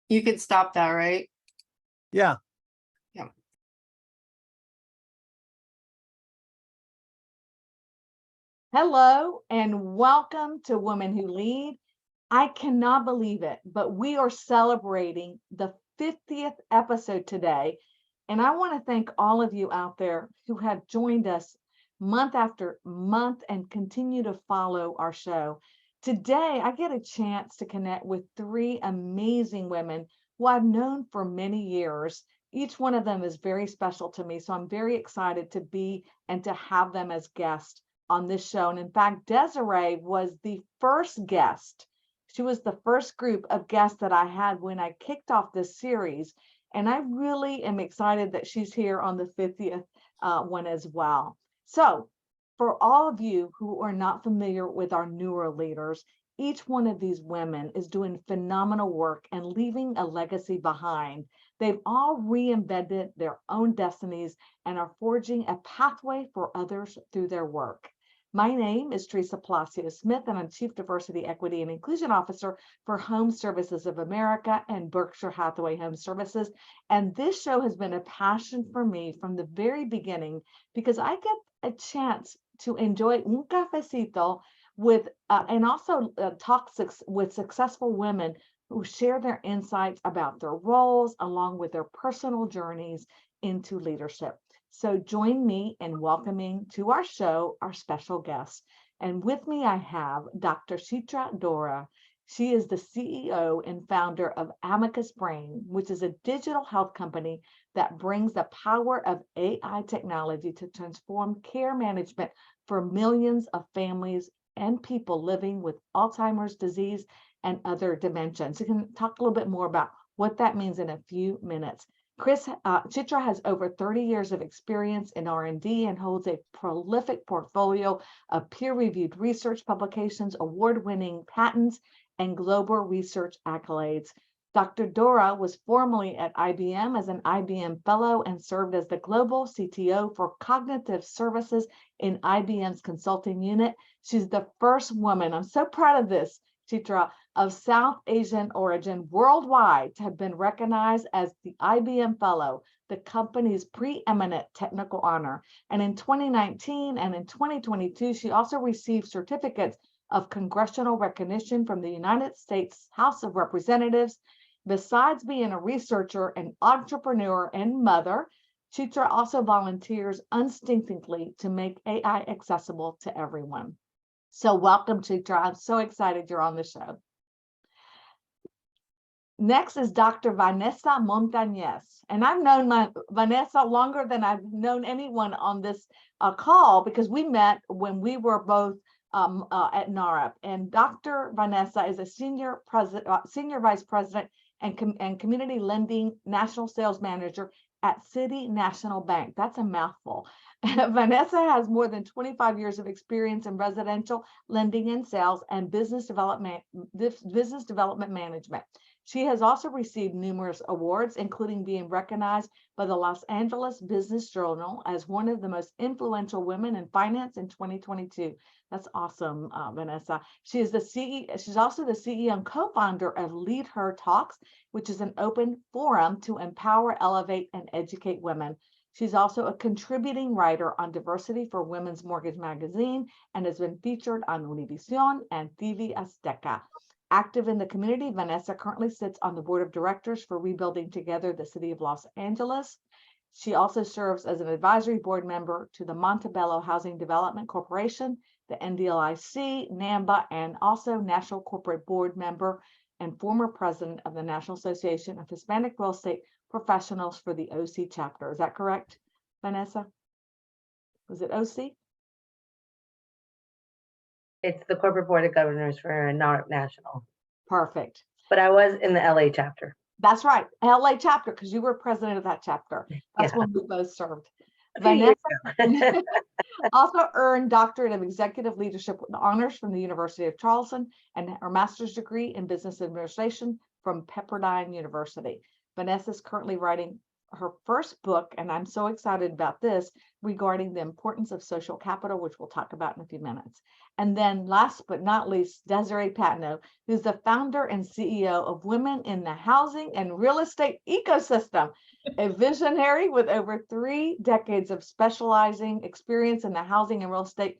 You can stop that, right? Yeah. Yeah. Hello and welcome to Women Who Lead. I cannot believe it, but we are celebrating the 50th episode today. And I want to thank all of you out there who have joined us month after month and continue to follow our show. Today, I get a chance to connect with three amazing women who I've known for many years. Each one of them is very special to me. So I'm very excited to be and to have them as guests on this show. And in fact, Desiree was the first guest. She was the first group of guests that I had when I kicked off this series. And I really am excited that she's here on the 50th one as well. So for all of you who are not familiar with our newer leaders, each one of these women is doing phenomenal work and leaving a legacy behind. They've all reinvented their own destinies and are forging a pathway for others through their work. My name is Teresa Smith, and I'm Chief Diversity, Equity, and Inclusion Officer for Home Services of America and Berkshire Hathaway Home Services. And this show has been a passion for me from the very beginning because I get a chance to enjoy un cafecito with and also talk with successful women who share their insights about their roles along with their personal journeys into leadership. So join me in welcoming to our show our special guest. And with me, I have Dr. Chitra Dorai. She is the CEO and founder of Amicus Brain, which is a digital health company that brings the power of AI technology to transform care management for millions of families and people living with Alzheimer's disease and other dementias. You can talk a little bit more about what that means in a few minutes. Chitra has over 30 years of experience in R&D and holds a prolific portfolio of peer-reviewed research publications, award-winning patents, and global research accolades. Dr. Dorai was formerly at IBM as an IBM Fellow and served as the Global CTO for Cognitive Services in IBM's consulting unit. She's the first woman, I'm so proud of this, Chitra, of South Asian origin worldwide to have been recognized as the IBM Fellow, the company's preeminent technical honor. And in 2019 and in 2022, she also received certificates of congressional recognition from the United States House of Representatives. Besides being a researcher, an entrepreneur, and mother, Chitra also volunteers unstintingly to make AI accessible to everyone. So welcome, Chitra. I'm so excited you're on the show. Next is Dr. Vanessa Montañez. And I've known Vanessa longer than I've known anyone on this call because we met when we were both at NARUP. And Dr. Vanessa is a senior vice president and community lending national sales manager at City National Bank. That's a mouthful. Vanessa has more than 25 years of experience in residential lending and sales and business development management. She has also received numerous awards, including being recognized by the Los Angeles Business Journal as one of the most influential women in finance in 2022. That's awesome, Vanessa. She's also the CEO and co-founder of Lead Her Talks, which is an open forum to empower, elevate, and educate women. She's also a contributing writer on diversity for Women's Mortgage Magazine and has been featured on Univision and TV Azteca. Active in the community, Vanessa currently sits on the board of directors for Rebuilding Together the City of Los Angeles. She also serves as an advisory board member to the Montebello Housing Development Corporation, the NDILC, NAMBA, and also National Corporate Board member and former president of the National Association of Hispanic Real Estate Professionals for the OC chapter. Is that correct, Vanessa? Was it OC? It's the Corporate Board of Governors for NARUP National. Perfect. But I was in the LA chapter. That's right, LA chapter, because you were president of that chapter. That's when we both served. Vanessa also earned Doctorate of Executive Leadership with honors from the University of Charleston and her master's degree in business administration from Pepperdine University. Vanessa is currently writing her first book, and I'm so excited about this, regarding the importance of social capital, which we'll talk about in a few minutes. And then last but not least, Desiree Patno, who's the founder and CEO of Women in the Housing and Real Estate Ecosystem, a visionary with over 3 decades of specializing experience in the housing and real estate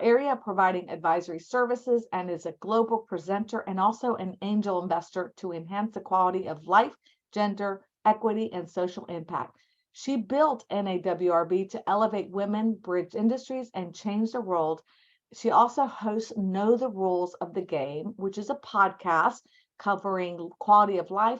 area, providing advisory services, and is a global presenter and also an angel investor to enhance the quality of life, gender, equity, and social impact. She built NAWRB to elevate women, bridge industries, and change the world. She also hosts Know the Rules of the Game, which is a podcast covering quality of life,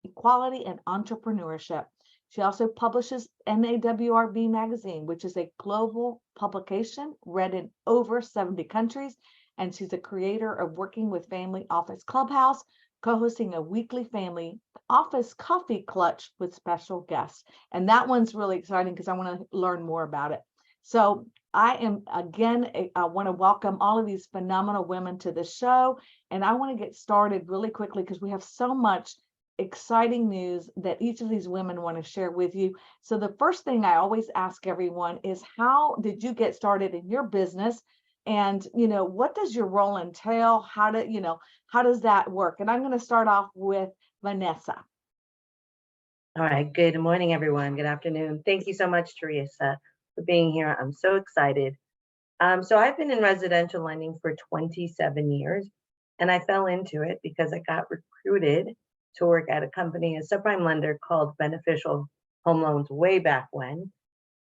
equality, and entrepreneurship. She also publishes NAWRB Magazine, which is a global publication read in over 70 countries. And she's a creator of Working with Family Office Clubhouse, co-hosting a weekly family office coffee clutch with special guests. And that one's really exciting because I want to learn more about it. So I want to welcome all of these phenomenal women to the show. And I want to get started really quickly because we have so much exciting news that each of these women want to share with you. So the first thing I always ask everyone is, how did you get started in your business? And, what does your role entail? How does that work? And I'm going to start off with Vanessa. All right. Good morning, everyone. Good afternoon. Thank you so much, Teresa, for being here. I'm so excited. So I've been in residential lending for 27 years, and I fell into it because I got recruited to work at a company, a subprime lender called Beneficial Home Loans way back when.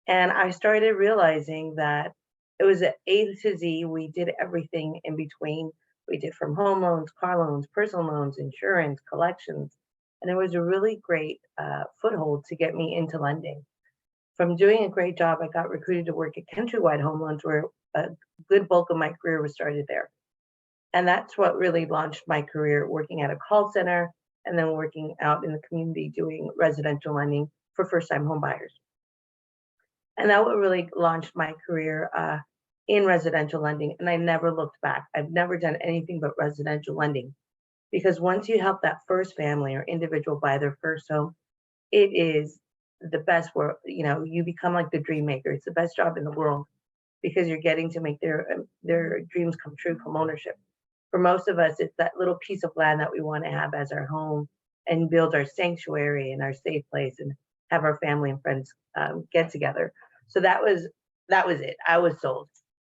And I started realizing that it was an A to Z. We did everything in between. We did from home loans, car loans, personal loans, insurance, collections. And it was a really great foothold to get me into lending. From doing a great job, I got recruited to work at Countrywide Home Loans, where a good bulk of my career was started there. And that's what really launched my career, working at a call center and then working out in the community doing residential lending for first-time home buyers. And that what really launched my career in residential lending. And I never looked back. I've never done anything but residential lending, because once you help that first family or individual buy their first home, it is the best work. You become like the dream maker. It's the best job in the world because you're getting to make their dreams come true from ownership. For most of us, it's that little piece of land that we want to have as our home and build our sanctuary and our safe place and have our family and friends get together. So that was it. I was sold.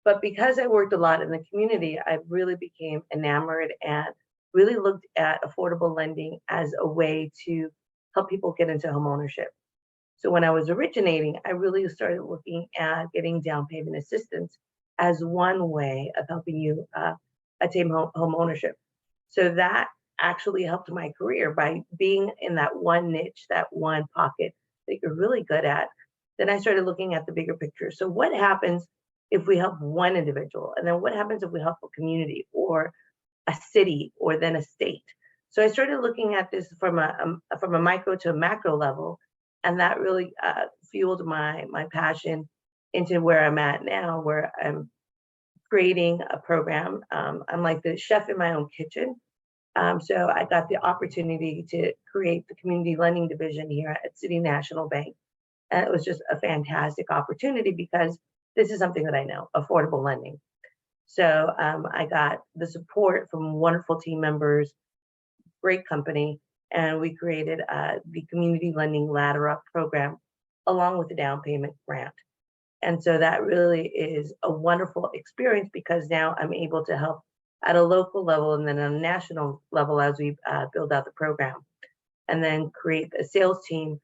But because I worked a lot in the community, I really became enamored and really looked at affordable lending as a way to help people get into home ownership. So when I was originating, I really started looking at getting down payment assistance as one way of helping you attain home ownership. So that actually helped my career by being in that one niche, that one pocket that you're really good at. Then I started looking at the bigger picture. So what happens if we help one individual? And then what happens if we help a community or a city or then a state? So I started looking at this from a micro to a macro level. And that really fueled my passion into where I'm at now, where I'm creating a program. I'm like the chef in my own kitchen. So I got the opportunity to create the community lending division here at City National Bank. And it was just a fantastic opportunity because this is something that I know, affordable lending. So I got the support from wonderful team members, great company, and we created the Community Lending Ladder Up program along with the down payment grant. And so that really is a wonderful experience because now I'm able to help at a local level and then on a national level as we build out the program. And then create a sales team,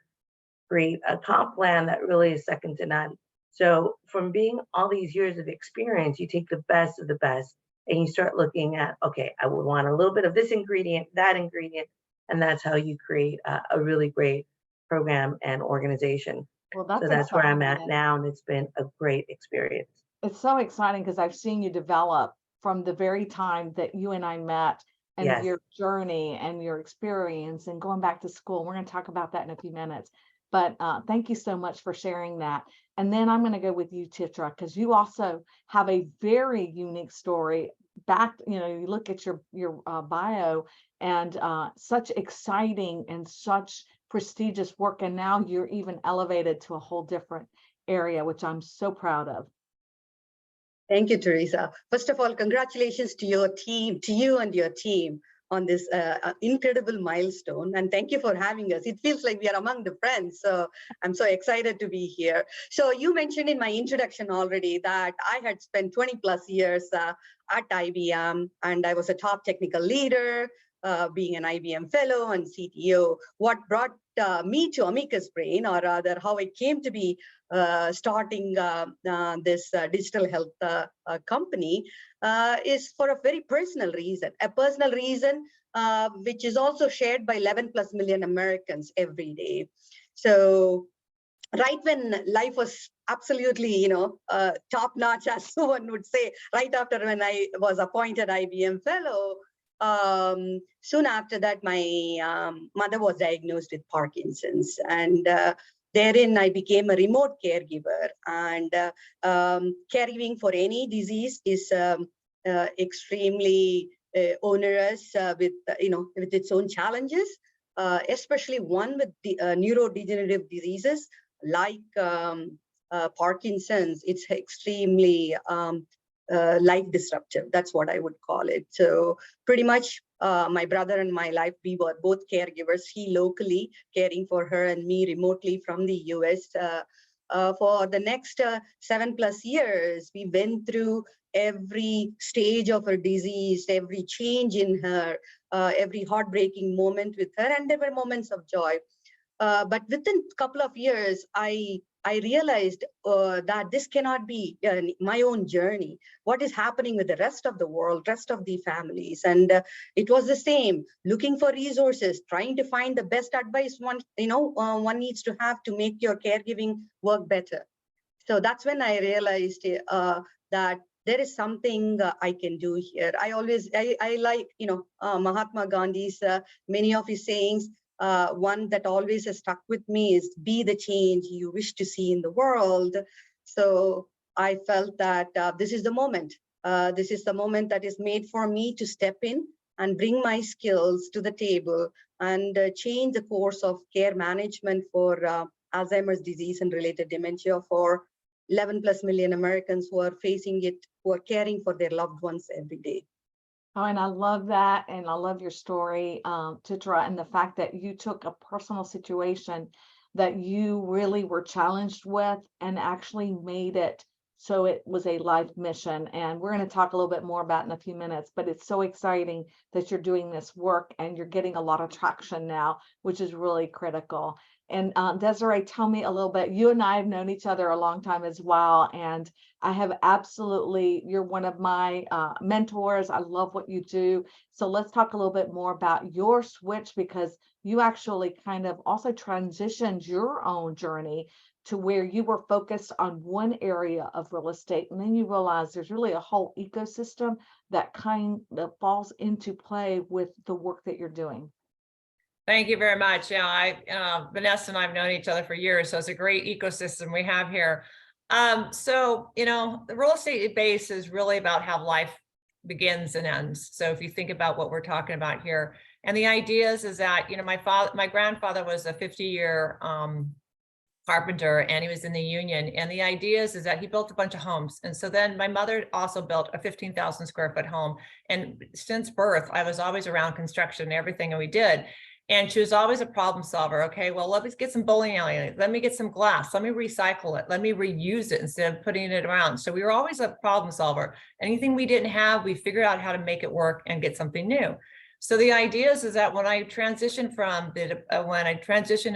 create a comp plan that really is second to none. So from being all these years of experience, you take the best of the best and you start looking at, okay, I would want a little bit of this ingredient, that ingredient, and that's how you create a really great program and organization. Well, so that's where I'm at now, and it's been a great experience. It's so exciting because I've seen you develop from the very time that you and I met, and Yes. your journey and your experience and going back to school. We're going to talk about that in a few minutes. But thank you so much for sharing that. And then I'm going to go with you, Chitra, because you also have a very unique story. You look at your bio and such exciting and such prestigious work. And now you're even elevated to a whole different area, which I'm so proud of. Thank you, Teresa. First of all, congratulations to your team, to you and your team on this incredible milestone. And thank you for having us. It feels like we are among the friends. So I'm so excited to be here. So you mentioned in my introduction already that I had spent 20 plus years at IBM, and I was a top technical leader, being an IBM fellow and CTO. What brought me to Amicus Brain, or rather how I came to be starting this digital health company, is for a very personal reason, which is also shared by 11 plus million Americans every day. So right when life was absolutely, top notch, as someone would say, right after when I was appointed IBM fellow, soon after that, my mother was diagnosed with Parkinson's, and therein I became a remote caregiver. And caregiving for any disease is extremely onerous, with its own challenges, especially one with the neurodegenerative diseases like Parkinson's. It's extremely life disruptive. That's what I would call it. So pretty much my brother and my life, we were both caregivers, he locally caring for her and me remotely from the US. For the next 7+ years, we went through every stage of her disease, every change in her, every heartbreaking moment with her, and there were moments of joy. But within a couple of years, I realized that this cannot be my own journey. What is happening with the rest of the world, rest of the families? And it was the same, looking for resources, trying to find the best advice one needs to have to make your caregiving work better. So that's when I realized that there is something I can do here. I like, Mahatma Gandhi's, many of his sayings. One that always has stuck with me is be the change you wish to see in the world. So I felt that this is the moment. This is the moment that is made for me to step in and bring my skills to the table and change the course of care management for Alzheimer's disease and related dementia for 11+ million Americans who are facing it, who are caring for their loved ones every day. Oh, and I love that. And I love your story, Chitra, and the fact that you took a personal situation that you really were challenged with and actually made it so it was a life mission. And we're going to talk a little bit more about it in a few minutes, but it's so exciting that you're doing this work and you're getting a lot of traction now, which is really critical. And Desiree, tell me a little bit. You and I have known each other a long time as well. And I have you're one of my mentors. I love what you do. So let's talk a little bit more about your switch, because you actually kind of also transitioned your own journey to where you were focused on one area of real estate. And then you realize there's really a whole ecosystem that kind of falls into play with the work that you're doing. Thank you very much. Yeah, Vanessa and I have known each other for years, so it's a great ecosystem we have here. So, the real estate base is really about how life begins and ends. So if you think about what we're talking about here, and the idea is that, my grandfather was a 50-year carpenter, and he was in the union. And the idea is that he built a bunch of homes. And so then my mother also built a 15,000 square foot home. And since birth, I was always around construction and everything, and we did. And she was always a problem solver. Okay, well, let me get some bowling alley. Let me get some glass. Let me recycle it. Let me reuse it instead of putting it around. So we were always a problem solver. Anything we didn't have, we figured out how to make it work and get something new. So the idea is that when I transitioned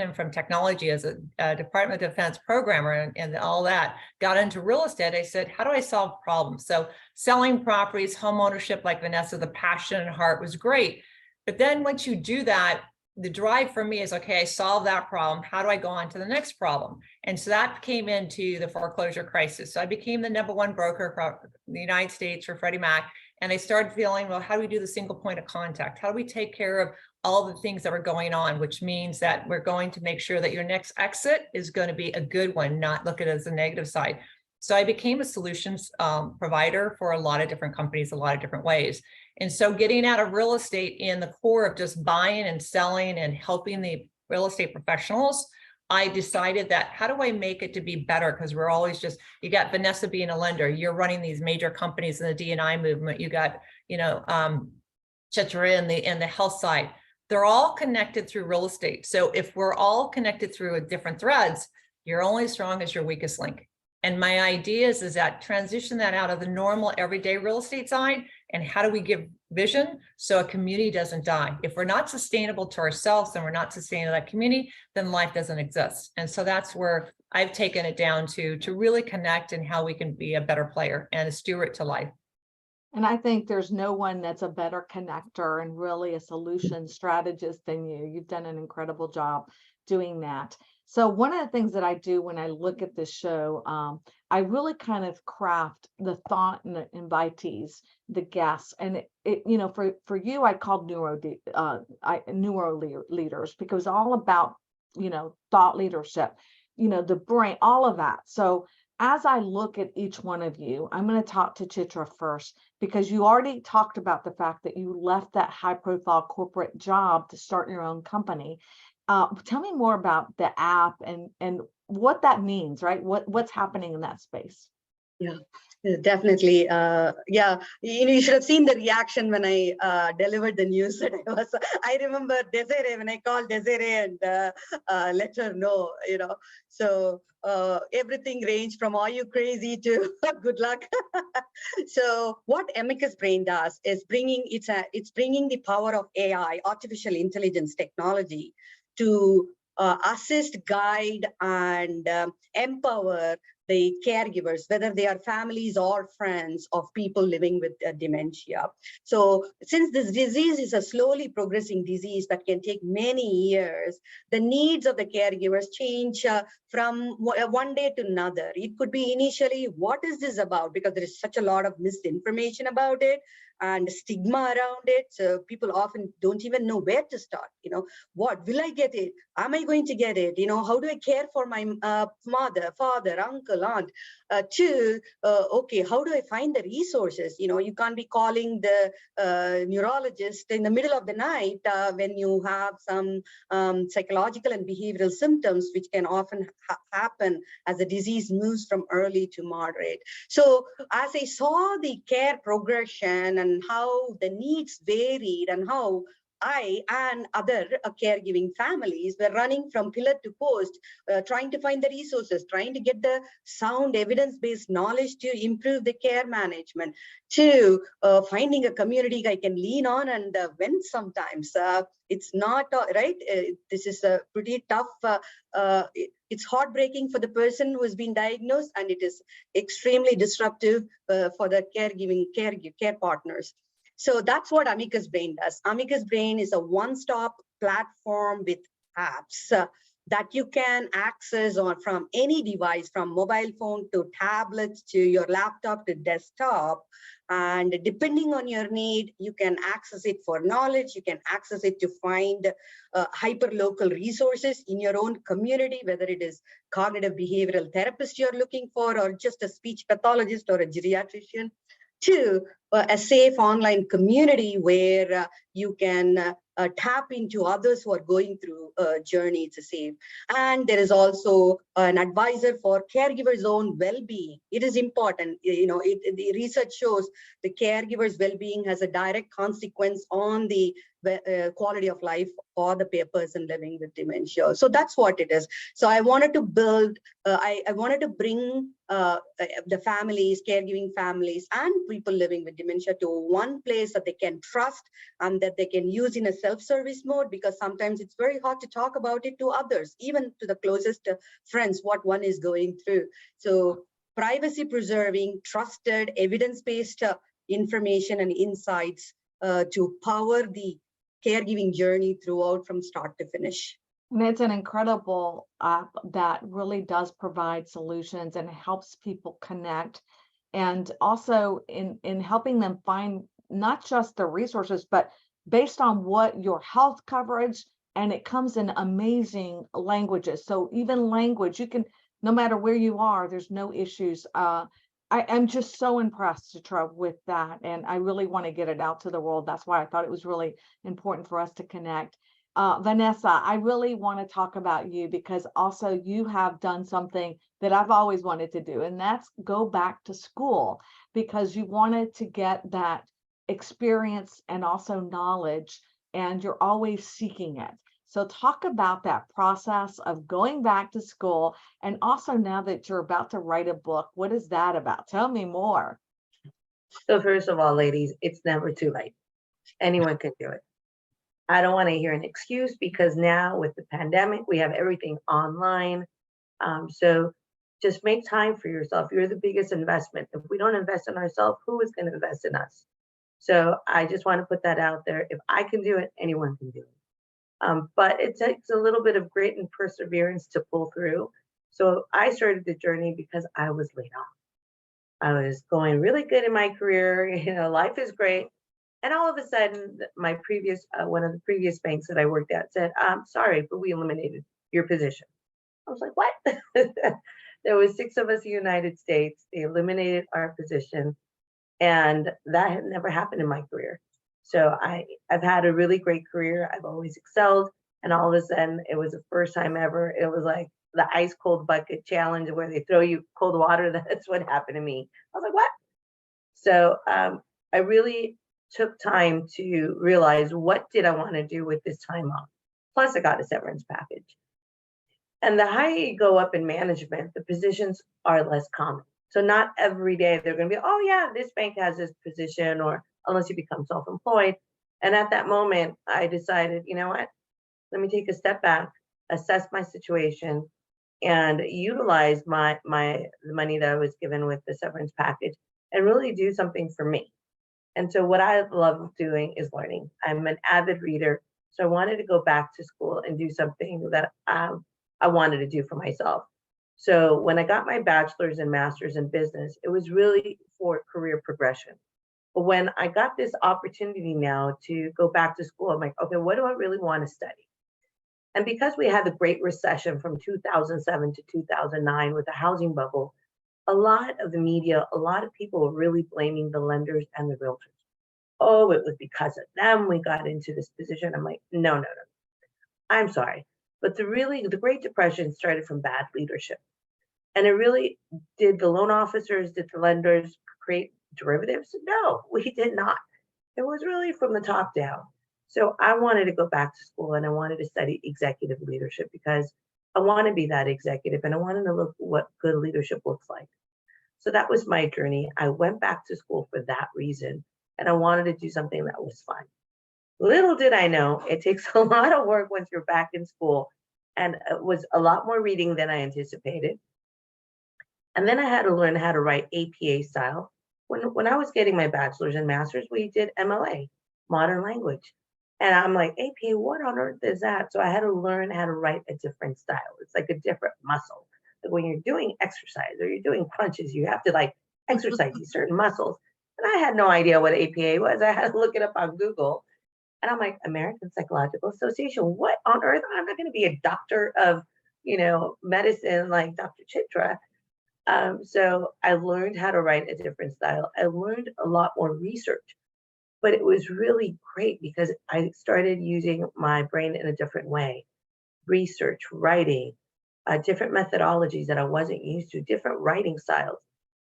in from technology as a Department of Defense programmer and all that, got into real estate, I said, how do I solve problems? So selling properties, home ownership, like Vanessa, the passion and heart was great. But then once you do that, the drive for me is, okay, I solved that problem. How do I go on to the next problem? And so that came into the foreclosure crisis. So I became the #1 broker for the United States for Freddie Mac. And I started feeling, well, how do we do the single point of contact? How do we take care of all the things that were going on, which means that we're going to make sure that your next exit is going to be a good one, not look at it as a negative side. So I became a solutions provider for a lot of different companies, a lot of different ways. And so getting out of real estate in the core of just buying and selling and helping the real estate professionals I decided that how do I make it to be better? Because we're always just, you got Vanessa being a lender, you're running these major companies in the D&I movement, you got, Chitra in the health side. They're all connected through real estate. So if we're all connected through different threads, you're only as strong as your weakest link. And my idea is that transition that out of the normal everyday real estate side, and how do we give vision so a community doesn't die? If we're not sustainable to ourselves and we're not sustainable to that community, then life doesn't exist. And so that's where I've taken it down to really connect and how we can be a better player and a steward to life. And I think there's no one that's a better connector and really a solution strategist than you. You've done an incredible job doing that. So one of the things that I do when I look at this show, I really kind of craft the thought and the invitees, the guests, and for you, I called neuro leaders because it's all about, thought leadership, the brain, all of that. So as I look at each one of you, I'm going to talk to Chitra first, because you already talked about the fact that you left that high profile corporate job to start your own company. Tell me more about the app and what that means, right? What's happening in that space? Yeah, definitely. You should have seen the reaction when I delivered the news that I remember Desiree, when I called Desiree and let her know, so everything ranged from are you crazy to good luck. So what Amicus Brain does is it's bringing the power of AI, artificial intelligence technology, to assist, guide, and empower the caregivers, whether they are families or friends of people living with dementia. So since this disease is a slowly progressing disease that can take many years, the needs of the caregivers change from one day to another. It could be initially, what is this about? Because there is such a lot of misinformation about it and stigma around it. So people often don't even know where to start. What will I get it? Am I going to get it? How do I care for my mother, father, uncle, aunt? Okay, how do I find the resources? You can't be calling the neurologist in the middle of the night when you have some psychological and behavioral symptoms, which can often happen as the disease moves from early to moderate. So as I saw the care progression and how the needs varied and how I and other caregiving families were running from pillar to post, trying to find the resources, trying to get the sound evidence-based knowledge to improve the care management, to finding a community I can lean on and vent sometimes. It's not right. This is a pretty tough. It's heartbreaking for the person who has been diagnosed, and it is extremely disruptive for the care partners. So that's what Amicus Brain does. Amicus Brain is a one-stop platform with apps that you can access from any device, from mobile phone to tablets to your laptop to desktop. And depending on your need, you can access it for knowledge. You can access it to find hyper-local resources in your own community, whether it is cognitive behavioral therapist you're looking for, or just a speech pathologist or a geriatrician, to a safe online community where you can tap into others who are going through a journey to save. And there is also an advisor for caregivers' own well-being. It is important. The research shows the caregiver's well-being has a direct consequence on the quality of life for the person living with dementia. So that's what it is. So I wanted to build, I wanted to bring the families, caregiving families, and people living with dementia to one place that they can trust and that they can use in a self-service mode, because sometimes it's very hard to talk about it to others, even to the closest friends, what one is going through. So privacy preserving, trusted, evidence-based information and insights to power the caregiving journey throughout from start to finish. And it's an incredible app that really does provide solutions and helps people connect, and also in helping them find not just the resources, but based on what your health coverage, and it comes in amazing languages. So even language, you can, no matter where you are, there's no issues. I'm just so impressed, Chitra, with that. And I really want to get it out to the world. That's why I thought it was really important for us to connect. Vanessa, I really want to talk about you because also you have done something that I've always wanted to do, and that's go back to school because you wanted to get that experience and also knowledge, and you're always seeking it. So talk about that process of going back to school, and also now that you're about to write a book, what is that about? Tell me more. So first of all, ladies, it's never too late. Anyone can do it. I don't want to hear an excuse because now with the pandemic, we have everything online. So just make time for yourself. You're the biggest investment. If we don't invest in ourselves, who is going to invest in us? So I just want to put that out there. If I can do it, anyone can do it. But it takes a little bit of grit and perseverance to pull through. So I started the journey because I was laid off. I was going really good in my career. Life is great. And all of a sudden, my previous, one of the previous banks that I worked at said, "I'm sorry, but we eliminated your position." I was like, what? There was 6 of us in the United States. They eliminated our position. And that had never happened in my career. So I've had a really great career. I've always excelled. And all of a sudden, it was the first time ever. It was like the ice cold bucket challenge where they throw you cold water. That's what happened to me. I was like, what? So I really took time to realize, what did I want to do with this time off? Plus, I got a severance package. And the higher you go up in management, the positions are less common. So not every day they're going to be, oh yeah, this bank has this position, or unless you become self-employed. And at that moment, I decided, you know what? Let me take a step back, assess my situation, and utilize the money that I was given with the severance package and really do something for me. And so what I love doing is learning. I'm an avid reader. So I wanted to go back to school and do something that I wanted to do for myself. So when I got my bachelor's and master's in business, it was really for career progression. But when I got this opportunity now to go back to school, I'm like, okay, what do I really want to study? And because we had the Great Recession from 2007 to 2009 with the housing bubble, a lot of the media, a lot of people were really blaming the lenders and the realtors. Oh, it was because of them we got into this position. I'm like, no. I'm sorry. But the Great Depression started from bad leadership. And it really, did the loan officers, did the lenders create derivatives? No, we did not. It was really from the top down. So I wanted to go back to school and I wanted to study executive leadership because I want to be that executive and I wanted to look what good leadership looks like. So that was my journey. I went back to school for that reason, and I wanted to do something that was fun. Little did I know, it takes a lot of work once you're back in school, and it was a lot more reading than I anticipated. And then I had to learn how to write APA style. When I was getting my bachelor's and master's, we did MLA, modern language. And I'm like, APA, what on earth is that? So I had to learn how to write a different style. It's like a different muscle. Like when you're doing exercise or you're doing crunches, you have to like exercise these certain muscles. And I had no idea what APA was. I had to look it up on Google. And I'm like, American Psychological Association, what on earth? I'm not going to be a doctor of, medicine like Dr. Chitra. So I learned how to write a different style. I learned a lot more research, but it was really great because I started using my brain in a different way. Research, writing, different methodologies that I wasn't used to, different writing styles.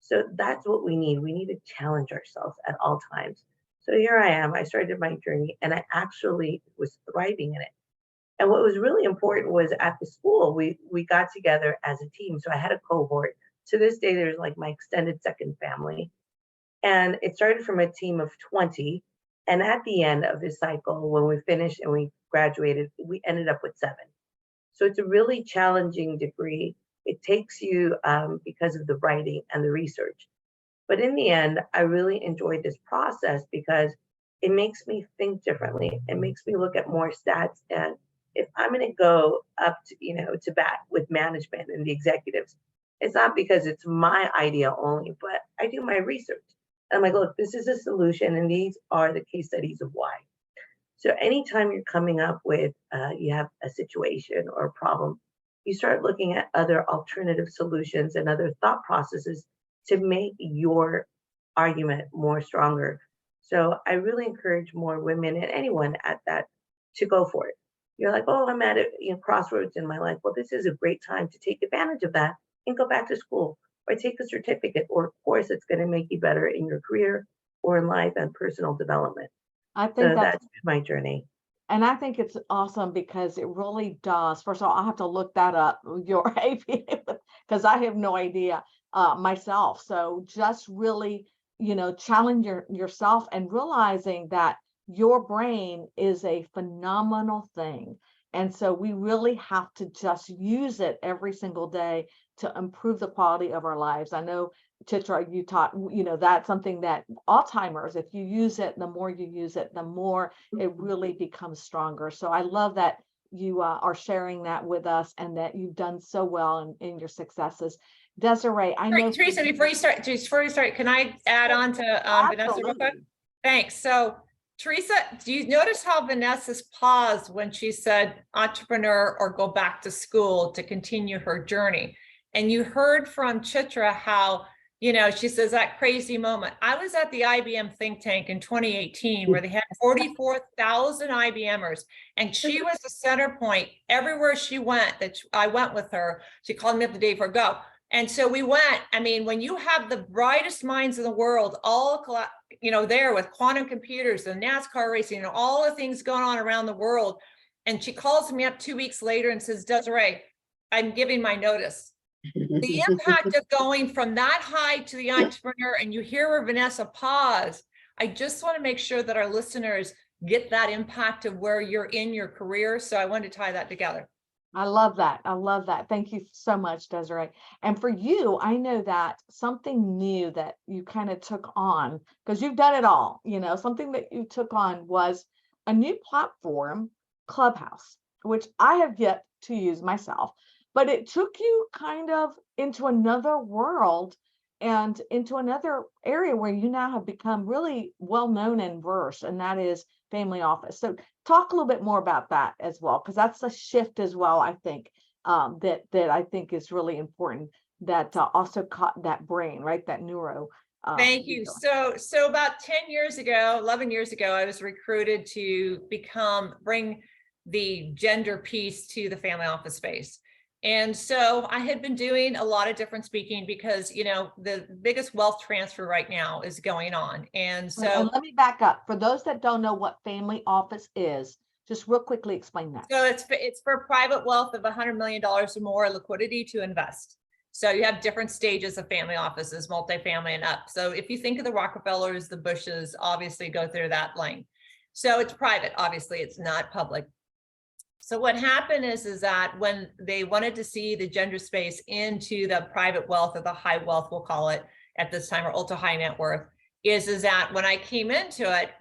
So that's what we need. We need to challenge ourselves at all times. So here I am. I started my journey and I actually was thriving in it. And what was really important was at the school, we got together as a team. So I had a cohort. To this day, there's like my extended second family. And it started from a team of 20. And at the end of this cycle, when we finished and we graduated, we ended up with 7. So it's a really challenging degree. It takes you because of the writing and the research. But in the end, I really enjoyed this process because it makes me think differently. It makes me look at more stats. And if I'm going to go up to, to bat with management and the executives, it's not because it's my idea only, but I do my research. I'm like, look, this is a solution, and these are the case studies of why. So anytime you're coming up with, you have a situation or a problem, you start looking at other alternative solutions and other thought processes to make your argument more stronger. So I really encourage more women and anyone at that to go for it. you're like, oh, I'm at a crossroads in my life. Well, this is a great time to take advantage of that and go back to school or take a certificate or a course that's going to make you better in your career or in life and personal development. I think So that's that's my journey. And I think it's awesome because it really does. First of all, I have to look that up, your APA, because I have no idea myself. So just really, challenge yourself and realizing that your brain is a phenomenal thing. And so we really have to just use it every single day to improve the quality of our lives. I know, Chitra, you taught, that's something that Alzheimer's, if you use it, the more you use it, the more it really becomes stronger. So I love that you are sharing that with us and that you've done so well in your successes. Desiree, I know. Teresa, before you start, can I add on to Vanessa real quick? Absolutely. Thanks. So Teresa, do you notice how Vanessa's paused when she said entrepreneur or go back to school to continue her journey? And you heard from Chitra how, she says that crazy moment. I was at the IBM think tank in 2018 where they had 44,000 IBMers, and she was the center point everywhere she went. I went with her. She called me up the day before go. And so we went. I mean, when you have the brightest minds in the world, all there with quantum computers and NASCAR racing and all the things going on around the world. And she calls me up 2 weeks later and says, Desiree, I'm giving my notice. The impact of going from that high to the entrepreneur, and you hear where Vanessa paused. I just want to make sure that our listeners get that impact of where you're in your career. So I wanted to tie that together. I love that. I love that. Thank you so much, Desiree. And for you, I know that something new that you kind of took on, because you've done it all, something that you took on was a new platform, Clubhouse, which I have yet to use myself, but it took you kind of into another world and into another area where you now have become really well known and versed, and that is family office. So talk a little bit more about that as well, because that's a shift as well, I think, that I think is really important, that also caught that brain, right? That neuro. Thank you. So about 10 years ago, 11 years ago, I was recruited to bring the gender piece to the family office space. And so I had been doing a lot of different speaking because, the biggest wealth transfer right now is going on. And so and let me back up. For those that don't know what family office is, just real quickly explain that. So it's for private wealth of $100 million or more, liquidity to invest. So you have different stages of family offices, multifamily and up. So if you think of the Rockefellers, the Bushes, obviously go through that lane. So it's private, obviously it's not public. So what happened is that when they wanted to see the gender space into the private wealth or the high wealth, we'll call it at this time, or ultra high net worth, is that when I came into it,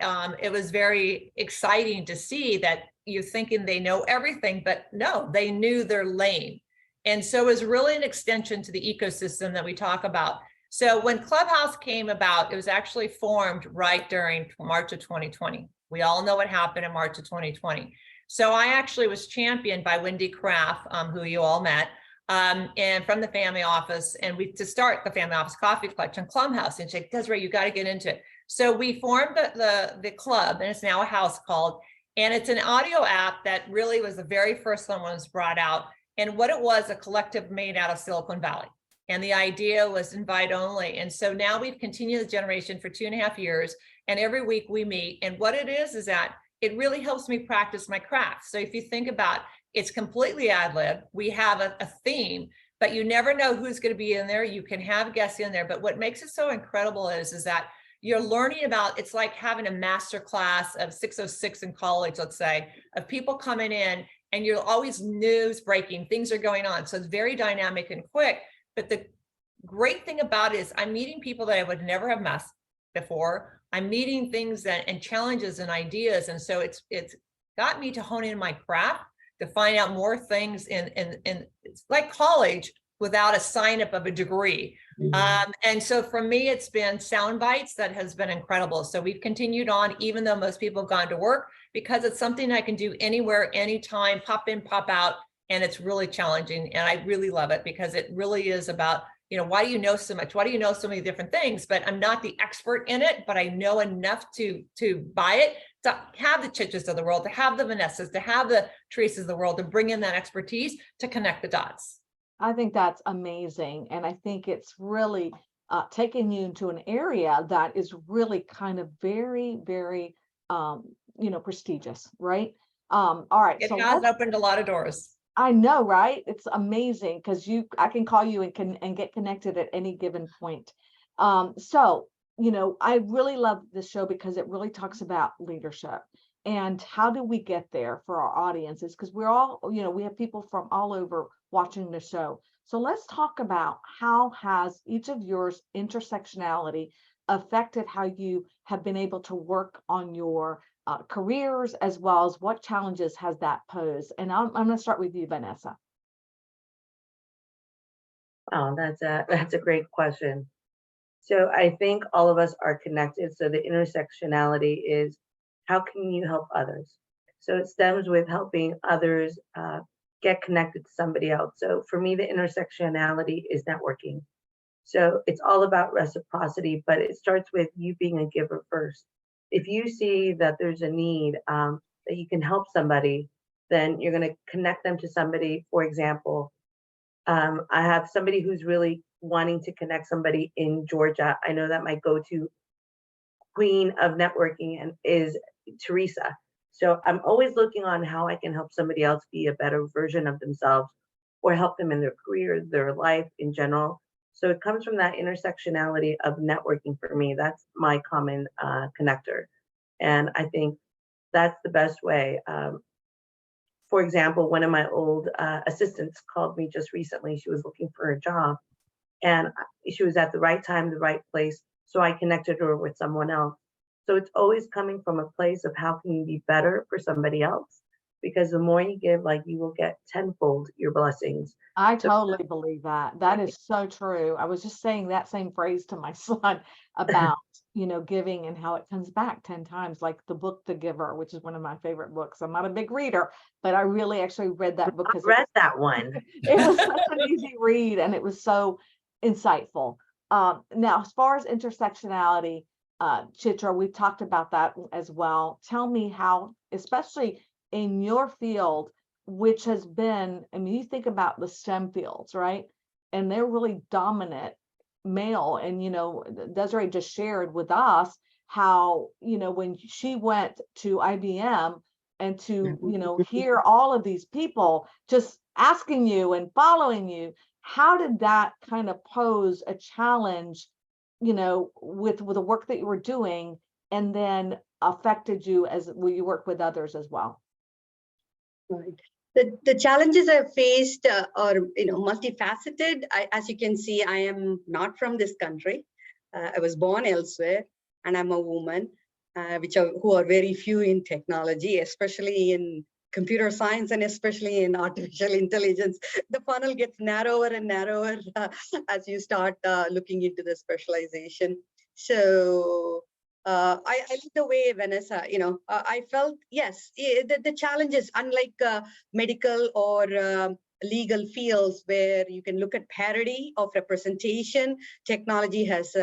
it was very exciting to see that you're thinking they know everything, but no, they knew their lane. And so it was really an extension to the ecosystem that we talk about. So when Clubhouse came about, it was actually formed right during March of 2020. We all know what happened in March of 2020. So I actually was championed by Wendy Kraft, who you all met, and from the family office, and to start the family office coffee clutch on Clubhouse, and she's like, Desiree, you got to get into it. So we formed the club, and it's now a house called, and it's an audio app that really was the very first one was brought out. And what it was, a collective made out of Silicon Valley. And the idea was invite only. And so now we've continued the generation for 2.5 years, and every week we meet. And what it is that it really helps me practice my craft. So if you think about it's completely ad lib, we have a theme, but you never know who's going to be in there. You can have guests in there, but what makes it so incredible is that you're learning about, it's like having a master class of 606 in college, let's say, of people coming in, and you're always news breaking, things are going on. So it's very dynamic and quick. But the great thing about it is I'm meeting people that I would never have met before. I'm meeting things and challenges and ideas. And so it's got me to hone in my craft, to find out more things in it's like college without a sign up of a degree. Mm-hmm. And so for me, it's been sound bites that has been incredible. So we've continued on, even though most people have gone to work, because it's something I can do anywhere, anytime, pop in, pop out. And it's really challenging. And I really love it because it really is about, why do you know so much? Why do you know so many different things? But I'm not the expert in it, but I know enough to buy it, to have the Chitras of the world, to have the Vanessas, to have the Teresas of the world, to bring in that expertise to connect the dots. I think that's amazing. And I think it's really taking you into an area that is really kind of very, very, prestigious, right? All right. It So has opened a lot of doors. I know, right? It's amazing because I can call you and get connected at any given point. So, I really love this show because it really talks about leadership and how do we get there for our audiences? Because we're all, we have people from all over watching the show. So let's talk about how has each of yours intersectionality affected how you have been able to work on your careers, as well as what challenges has that posed? And I'm going to start with you, Vanessa. Oh, that's a great question. So I think all of us are connected. So the intersectionality is, how can you help others? So it stems with helping others get connected to somebody else. So for me, the intersectionality is networking. So it's all about reciprocity, but it starts with you being a giver first. If you see that there's a need, that you can help somebody, then you're going to connect them to somebody. For example, I have somebody who's really wanting to connect somebody in Georgia. I know that my go-to queen of networking and is Teresa. So I'm always looking on how I can help somebody else be a better version of themselves or help them in their career, their life in general. So it comes from that intersectionality of networking for me. That's my common connector. And I think that's the best way. For example, one of my old assistants called me just recently. She was looking for a job and she was at the right time, the right place. So I connected her with someone else. So it's always coming from a place of how can you be better for somebody else? Because the more you give, like, you will get tenfold your blessings. I totally believe that. That is so true. I was just saying that same phrase to my son about, giving and how it comes back 10 times, like the book, The Giver, which is one of my favorite books. I'm not a big reader, but I really actually read that book. I read that one. It was such an easy read and it was so insightful. Now, as far as intersectionality, Chitra, we've talked about that as well. Tell me how, especially in your field, which has been, you think about the STEM fields, right? And they're really dominant male. And, Desiree just shared with us how, when she went to IBM and to, hear all of these people just asking you and following you, how did that kind of pose a challenge, with the work that you were doing and then affected you as you work with others as well? Right. The challenges I've faced are multifaceted. As you can see, I am not from this country. I was born elsewhere, and I'm a woman, who are very few in technology, especially in computer science and especially in artificial intelligence. The funnel gets narrower and narrower as you start looking into the specialization. So I like the way, Vanessa, I felt, yes, the challenges, unlike medical or legal fields where you can look at parity of representation, technology has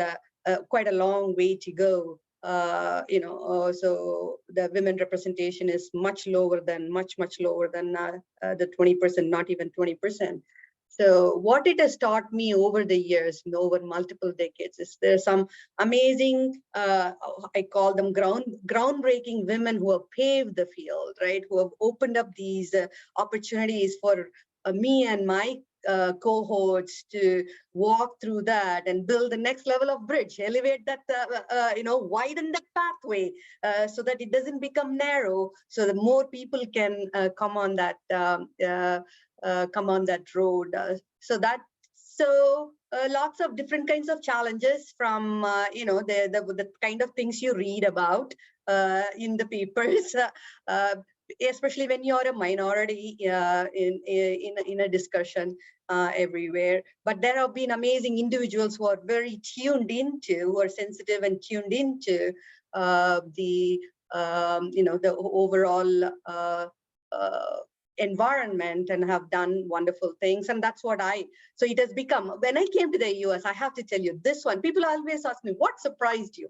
quite a long way to go. So the women representation is much lower than the 20%, not even 20%. So what it has taught me over the years, over multiple decades, is there's some amazing, I call them groundbreaking women who have paved the field, right? Who have opened up these opportunities for me and my cohorts to walk through that and build the next level of bridge, elevate that, widen that pathway so that it doesn't become narrow, so that more people can come on that road. Lots of different kinds of challenges from the kind of things you read about in the papers. Especially when you're a minority in a discussion everywhere. But there have been amazing individuals who are very tuned into, who are sensitive and tuned into the overall environment and have done wonderful things. And that's what so it has become, when I came to the US, I have to tell you this one, people always ask me, what surprised you?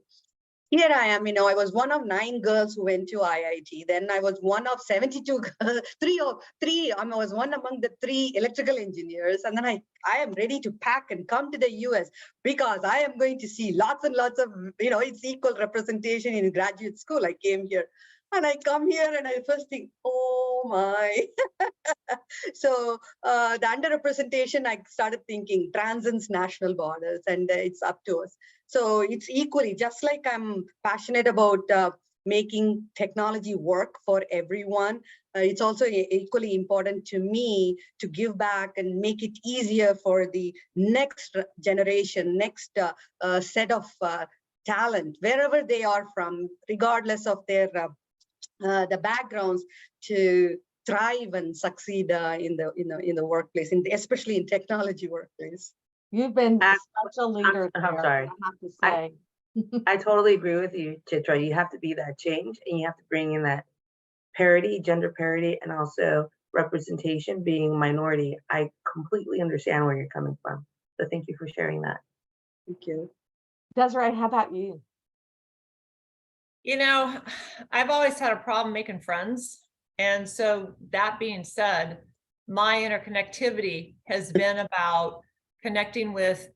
Here I am, I was one of 9 girls who went to IIT. Then I was one of 72 girls, I was one among the 3 electrical engineers. And then I am ready to pack and come to the US because I am going to see lots and lots of, it's equal representation in graduate school. I came here and I come here and I first think, oh my. So the underrepresentation, I started thinking transcends national borders, and it's up to us. So it's equally, just like I'm passionate about making technology work for everyone, it's also equally important to me to give back and make it easier for the next generation, next set of talent, wherever they are from, regardless of their the backgrounds, to thrive and succeed in the workplace, especially in technology workplace. You've been such a leader I'm there, sorry. I have to say. I totally agree with you, Chitra. You have to be that change, and you have to bring in that parity, gender parity, and also representation, being minority. I completely understand where you're coming from. So thank you for sharing that. Thank you. Desiree, how about you? I've always had a problem making friends. And so that being said, my interconnectivity has been about connecting with,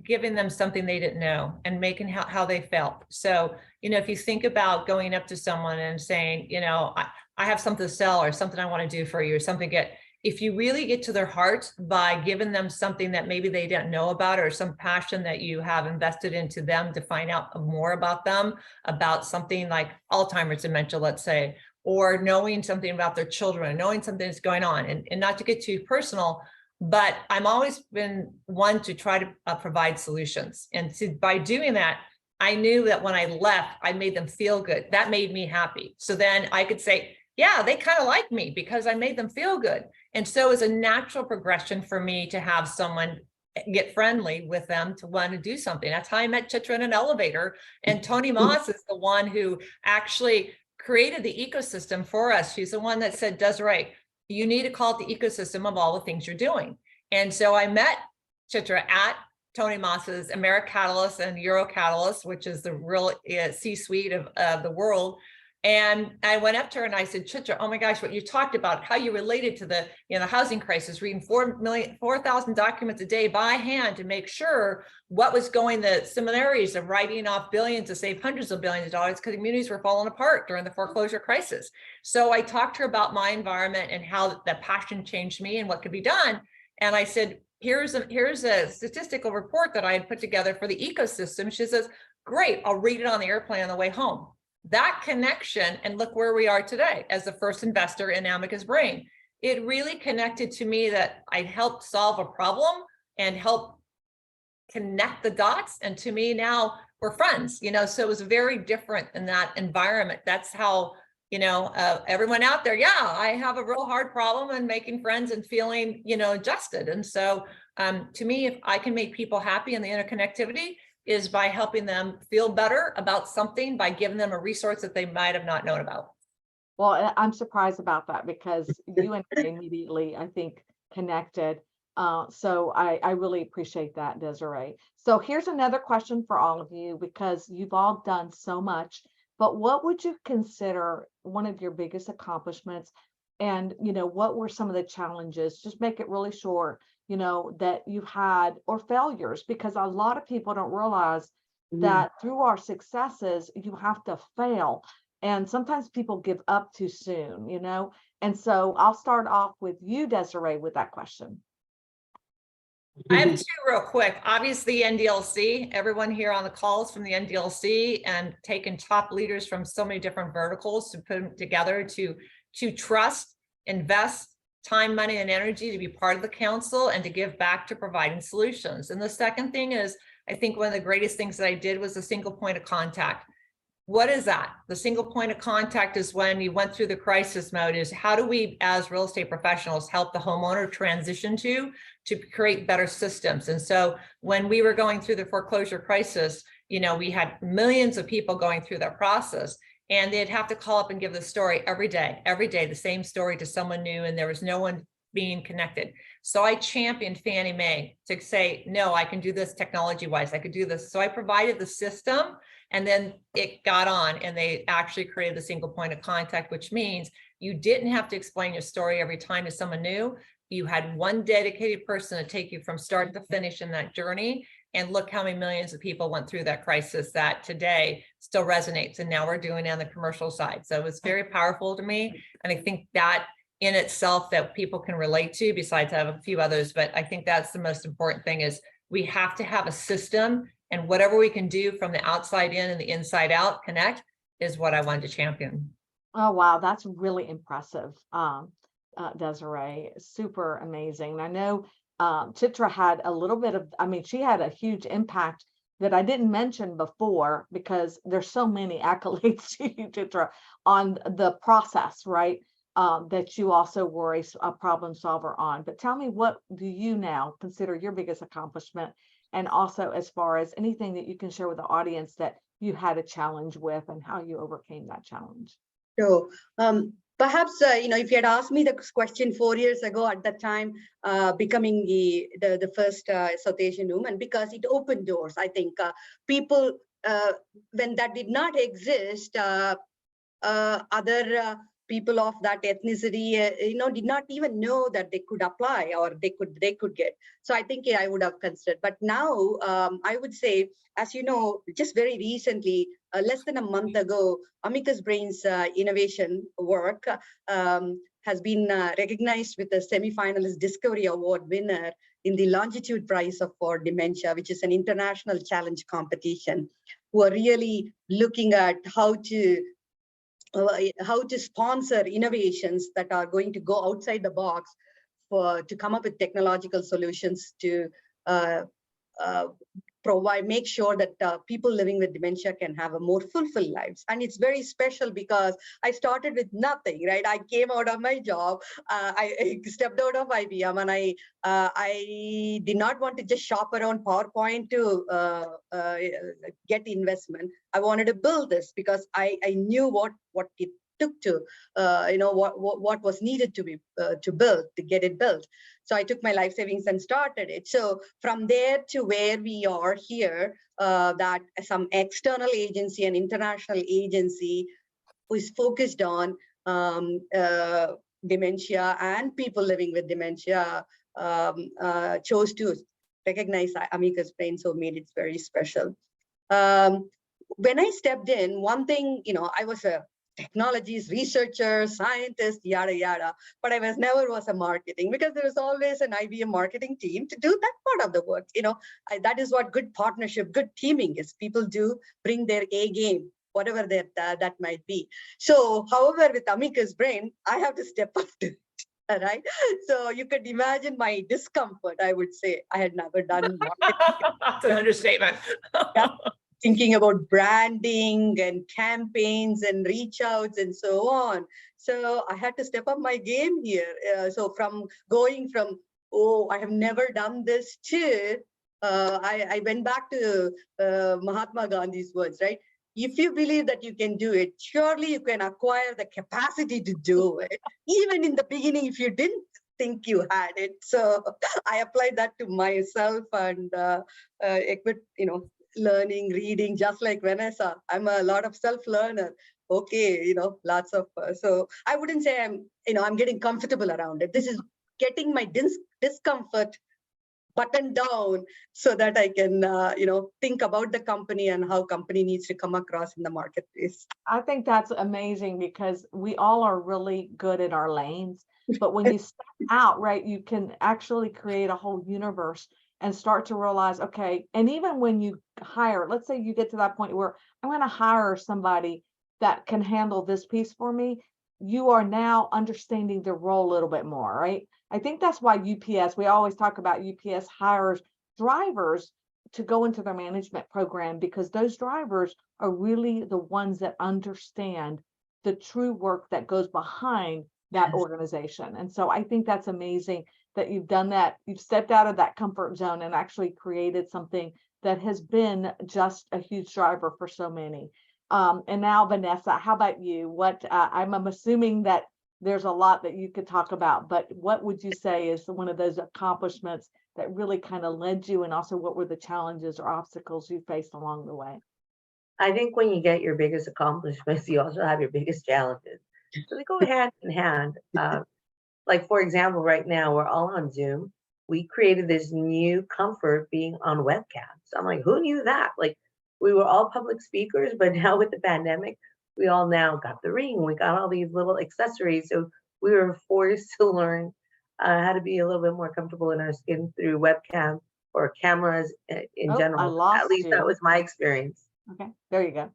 giving them something they didn't know and making how they felt. So, if you think about going up to someone and saying, I have something to sell or something I want to do for you or something, if you really get to their heart by giving them something that maybe they didn't know about, or some passion that you have invested into them to find out more about them, about something like Alzheimer's dementia, let's say, or knowing something about their children, knowing something that's going on, and not to get too personal, but I'm always been one to try to provide solutions. And by doing that, I knew that when I left, I made them feel good. That made me happy. So then I could say, yeah, they kind of like me because I made them feel good. And so it's a natural progression for me to have someone get friendly with them to want to do something. That's how I met Chitra in an elevator. And Toni Moss is the one who actually created the ecosystem for us. She's the one that said, Desiree, you need to call it the ecosystem of all the things you're doing. And so I met Chitra at Toni Moss's AmeriCatalyst and Eurocatalyst, which is the real C-suite of the world. And I went up to her and I said, Chitra, oh my gosh, what you talked about, how you related to the housing crisis, reading 4,000 documents a day by hand to make sure what was going, the similarities of writing off billions to save hundreds of billions of dollars because communities were falling apart during the foreclosure crisis. So I talked to her about my environment and how that passion changed me and what could be done. And I said, here's a statistical report that I had put together for the ecosystem. She says, great, I'll read it on the airplane on the way home. That connection, and look where we are today as the first investor in Amica's Brain. It really connected to me that I helped solve a problem and help connect the dots. And to me now we're friends, so it was very different in that environment. That's how, everyone out there, yeah, I have a real hard problem and making friends and feeling, adjusted. And so to me, if I can make people happy in the interconnectivity, is by helping them feel better about something, by giving them a resource that they might have not known about. Well, I'm surprised about that because you and I immediately, I think, connected. So I really appreciate that, Desiree. So here's another question for all of you, because you've all done so much, but what would you consider one of your biggest accomplishments? And, what were some of the challenges? Just make it really short, that you've had, or failures, because a lot of people don't realize that through our successes, you have to fail. And sometimes people give up too soon, And so I'll start off with you, Desiree, with that question. I have two real quick. Obviously, NDILC, everyone here on the calls from the NDILC, and taking top leaders from so many different verticals to put them together to trust, invest time, money, and energy to be part of the council and to give back to providing solutions. And the second thing is, I think one of the greatest things that I did was a single point of contact. What is that? The single point of contact is when you went through the crisis mode, is how do we as real estate professionals help the homeowner transition to create better systems? And so when we were going through the foreclosure crisis, we had millions of people going through that process. And they'd have to call up and give the story every day, the same story to someone new, and there was no one being connected. So I championed Fannie Mae to say, no, I can do this technology-wise, I could do this. So I provided the system, and then it got on, and they actually created the single point of contact, which means you didn't have to explain your story every time to someone new. You had one dedicated person to take you from start to finish in that journey. And look how many millions of people went through that crisis that today still resonates. And now we're doing it on the commercial side. So it's very powerful to me. And I think that in itself that people can relate to, besides I have a few others, but I think that's the most important thing is we have to have a system, and whatever we can do from the outside in and the inside out connect is what I wanted to champion. Oh, wow. That's really impressive. Desiree, super amazing. I know Chitra had a little bit of, I mean, she had a huge impact that I didn't mention before because there's so many accolades to you, Chitra, on the process, right? That you also were a problem solver on. But tell me, what do you now consider your biggest accomplishment? And also as far as anything that you can share with the audience that you had a challenge with and how you overcame that challenge. So perhaps, if you had asked me the question 4 years ago at that time, becoming the first South Asian woman, because it opened doors. I think people, when that did not exist, other people of that ethnicity, did not even know that they could apply or they could get. So I think I would have considered. But now I would say, as you know, just very recently, less than a month ago, Amicus Brain's innovation work has been recognized with a semi-finalist Discovery Award winner in the Longitude Prize for Dementia, which is an international challenge competition, who are really looking at how to sponsor innovations that are going to go outside the box to come up with technological solutions to make sure that people living with dementia can have a more fulfilled lives. And it's very special because I started with nothing, right? I came out of my job, I stepped out of IBM, and I did not want to just shop around PowerPoint to get investment. I wanted to build this because I knew what it took to, what was needed to be to get it built. So I took my life savings and started it. So from there to where we are here, that some external agency, an international agency who is focused on dementia and people living with dementia, chose to recognize Amicus Brain, so made it very special. When I stepped in, one thing, I was a technologies researcher, scientist, yada yada, but I never was a marketing, because there was always an IBM marketing team to do that part of the work. That is what good partnership, good teaming is. People do bring their A game, whatever that might be. So, however, with Amicus Brain, I have to step up to it. All right. So you could imagine my discomfort. I would say I had never done marketing. That's an understatement. Yeah. Thinking about branding and campaigns and reach outs and so on. So I had to step up my game here. So from going from, oh, I have never done this, to I went back to Mahatma Gandhi's words, right? If you believe that you can do it, surely you can acquire the capacity to do it. Even in the beginning, if you didn't think you had it. So I applied that to myself and learning, reading, just like Vanessa. I'm a lot of self-learner. Okay, lots of, so I wouldn't say I'm getting comfortable around it. This is getting my discomfort buttoned down so that I can, think about the company and how company needs to come across in the marketplace. I think that's amazing because we all are really good at our lanes, but when you step out, right, you can actually create a whole universe and start to realize, okay, and even when you hire, let's say you get to that point where I'm going to hire somebody that can handle this piece for me, you are now understanding the role a little bit more, right? I think that's why UPS, we always talk about UPS hires drivers to go into their management program, because those drivers are really the ones that understand the true work that goes behind that organization. And so I think that's amazing that you've done that. You've stepped out of that comfort zone and actually created something that has been just a huge driver for so many. And now, Vanessa, how about you? What I'm assuming that there's a lot that you could talk about, but what would you say is one of those accomplishments that really kind of led you, and also what were the challenges or obstacles you faced along the way? I think when you get your biggest accomplishments, you also have your biggest challenges. So they go hand in hand. Like, for example, right now we're all on Zoom. We created this new comfort being on webcams. I'm like, who knew that? Like, we were all public speakers, but now with the pandemic, we all now got the ring. We got all these little accessories. So we were forced to learn how to be a little bit more comfortable in our skin through webcam or cameras in Oh, I general. lost At least you. that was my experience. Okay, there you go.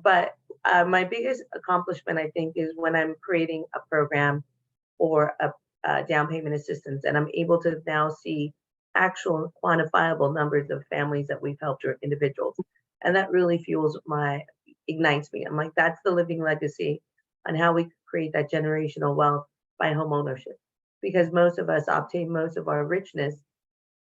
But my biggest accomplishment, I think, is when I'm creating a program or a down payment assistance, and I'm able to now see actual quantifiable numbers of families that we've helped or individuals. And that really ignites me. I'm like, that's the living legacy on how we create that generational wealth by home ownership. Because most of us obtain most of our richness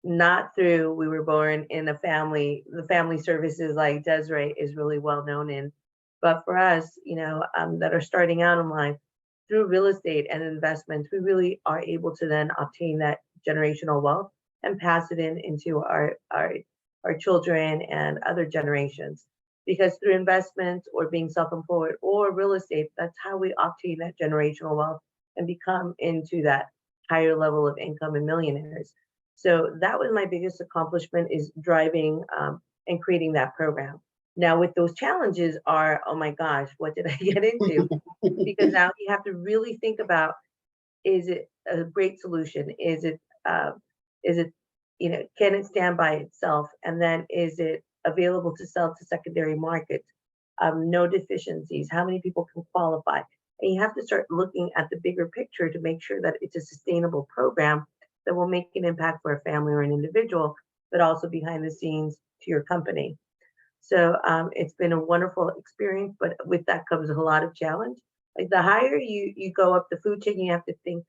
not through we were born in a family, the family services like Desiree is really well known in, but for us, that are starting out in life through real estate and investments, we really are able to then obtain that generational wealth and pass it into our children and other generations. Because through investments or being self-employed or real estate, that's how we obtain that generational wealth and become into that higher level of income and millionaires. So that was my biggest accomplishment, is driving and creating that program. Now with those challenges are, oh my gosh, what did I get into? Because now you have to really think about, is it a great solution? Is it, can it stand by itself? And then is it available to sell to secondary markets? No deficiencies, how many people can qualify? And you have to start looking at the bigger picture to make sure that it's a sustainable program that will make an impact for a family or an individual, but also behind the scenes to your company. So it's been a wonderful experience, but with that comes a lot of challenge. Like the higher you go up the food chain, you have to think,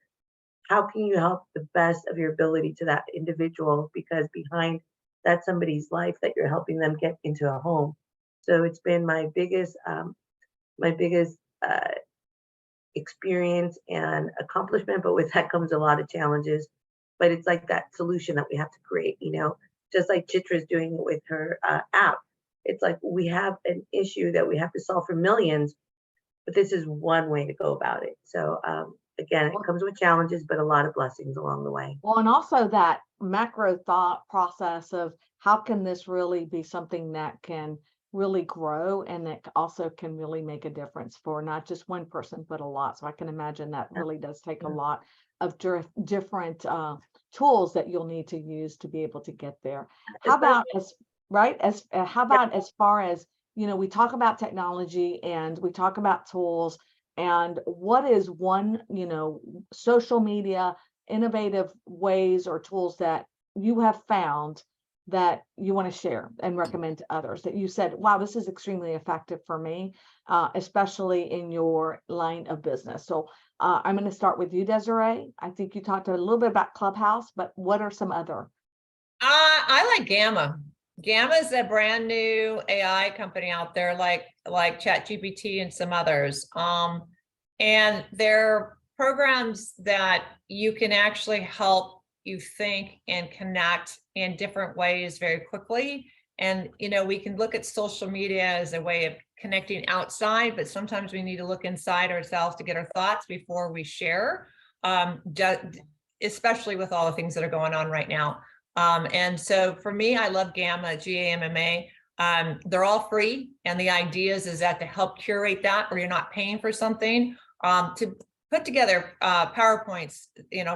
how can you help the best of your ability to that individual? Because behind that somebody's life that you're helping them get into a home. So it's been my biggest experience and accomplishment, but with that comes a lot of challenges. But it's like that solution that we have to create, just like Chitra's doing with her app. It's like we have an issue that we have to solve for millions, but this is one way to go about it. So again, it comes with challenges, but a lot of blessings along the way. Well, and also that macro thought process of how can this really be something that can really grow, and that also can really make a difference for not just one person, but a lot. So I can imagine that really does take a lot of different tools that you'll need to use to be able to get there. How about as far as, we talk about technology and we talk about tools, and what is one, social media innovative ways or tools that you have found that you want to share and recommend to others that you said, wow, this is extremely effective for me, especially in your line of business? So I'm going to start with you, Desiree. I think you talked a little bit about Clubhouse, but what are some other? I like Gamma. Gamma is a brand new AI company out there, like ChatGPT and some others. And they're programs that you can actually help you think and connect in different ways very quickly. And, we can look at social media as a way of connecting outside, but sometimes we need to look inside ourselves to get our thoughts before we share, especially with all the things that are going on right now. And so for me, I love Gamma, G-A-M-M-A. They're all free. And the idea is that to help curate that, where you're not paying for something, to put together PowerPoints,